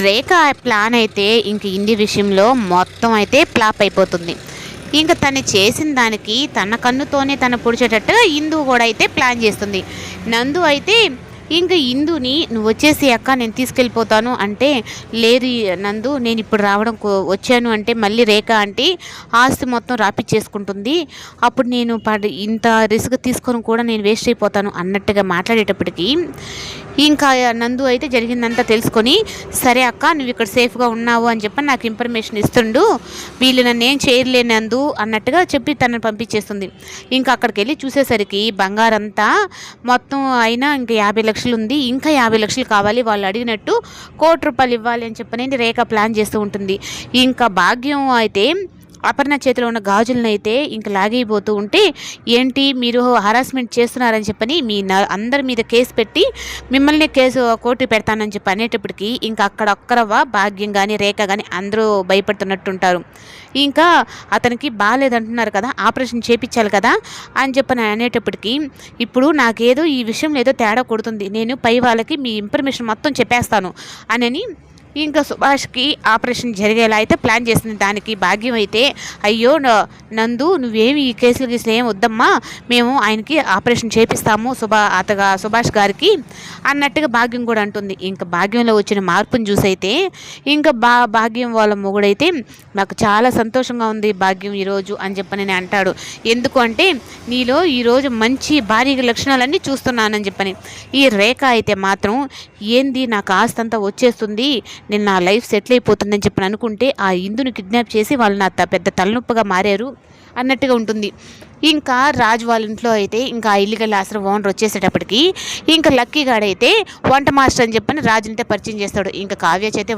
రేఖ plan అయితే ఇంక ఇంది విషయంలో మొత్తం అయితే ఫ్లాప్ అయిపోతుంది. ఇంక తను చేసిన దానికి తన కన్నుతోనే తను పొడిచేటట్టుగా ఇందు కూడా అయితే ప్లాన్ చేస్తుంది. నందు అయితే ఇంక ఇందుని నువ్వు వచ్చేసి అక్క నేను తీసుకెళ్ళిపోతాను అంటే, లేదు నందు నేను ఇప్పుడు రావడం వచ్చాను అంటే మళ్ళీ రేఖ అంటే ఆస్తి మొత్తం రాపిచ్చేసుకుంటుంది, అప్పుడు నేను ఇంత రిస్క్ తీసుకొని కూడా నేను వేస్ట్ అయిపోతాను అన్నట్టుగా మాట్లాడేటప్పటికి ఇంకా నందు అయితే జరిగిందంతా తెలుసుకొని, సరే అక్క నువ్వు ఇక్కడ సేఫ్గా ఉన్నావు అని చెప్పి నాకు ఇన్ఫర్మేషన్ ఇస్తుండు, వీళ్ళు నన్ను ఏం చేయలేను నందు అన్నట్టుగా చెప్పి తనను పంపించేస్తుంది. ఇంకా అక్కడికి వెళ్ళి చూసేసరికి బంగారంతా మొత్తం అయినా ఇంకా 50 లక్షలు ఉంది, ఇంకా 50 లక్షలు కావాలి, వాళ్ళు అడిగినట్టు ₹1,00,00,000 ఇవ్వాలి అని చెప్పనేది రేఖ ప్లాన్ చేస్తూ ఉంటుంది. ఇంకా భాగ్యం అయితే అపర్ణ చేతిలో ఉన్న గాజులను అయితే ఇంక లాగైపోతూ ఉంటే, ఏంటి మీరు హరాస్మెంట్ చేస్తున్నారని చెప్పని అందరి మీద కేసు పెట్టి మిమ్మల్ని కోర్టు పెడతానని చెప్పి అనేటప్పటికి ఇంకా అక్కడ ఒక్కరవ్వ భాగ్యం కానీ రేఖ కానీ అందరూ భయపడుతున్నట్టుంటారు. ఇంకా అతనికి బాగాలేదంటున్నారు కదా, ఆపరేషన్ చేయించాలి కదా అని చెప్పని అనేటప్పటికి, ఇప్పుడు నాకేదో ఈ విషయంలో ఏదో తేడా కొడుతుంది, నేను పై వాళ్ళకి మీ ఇన్ఫర్మేషన్ మొత్తం చెప్పేస్తాను అని ఇంకా సుభాష్కి ఆపరేషన్ జరిగేలా అయితే ప్లాన్ చేసింది. దానికి భాగ్యం అయితే, అయ్యో నందు నువ్వేమి ఈ కేసులు గీసులు ఏం వద్దమ్మా, మేము ఆయనకి ఆపరేషన్ చేపిస్తాము సుభాష్ గారికి అన్నట్టుగా భాగ్యం కూడా అంటుంది. ఇంకా భాగ్యంలో వచ్చిన మార్పును చూసైతే ఇంకా భాగ్యం వాళ్ళ మొగుడైతే, నాకు చాలా సంతోషంగా ఉంది భాగ్యం ఈరోజు అని చెప్పని అంటాడు. ఎందుకు అంటే నీలో ఈరోజు మంచి భారీ లక్షణాలన్నీ చూస్తున్నానని చెప్పని. ఈ రేఖ అయితే మాత్రం ఏంది నాకు ఆస్తి అంతా వచ్చేస్తుంది, నేను నా లైఫ్ సెటిల్ అయిపోతుందని చెప్పి అనుకుంటే ఆ ఇందుని కిడ్నాప్ చేసి వాళ్ళు నా పెద్ద తలనొప్పిగా మారారు అన్నట్టుగా ఉంటుంది. ఇంకా రాజు వాళ్ళ ఇంట్లో అయితే ఇంకా ఇల్లీగల్ ఆశ్రమం ఓనర్ వచ్చేసేటప్పటికి ఇంకా లక్కీ గాడైతే వంట మాస్టర్ అని చెప్పని రాజునితే పరిచయం చేస్తాడు. ఇంకా కావ్య చేతే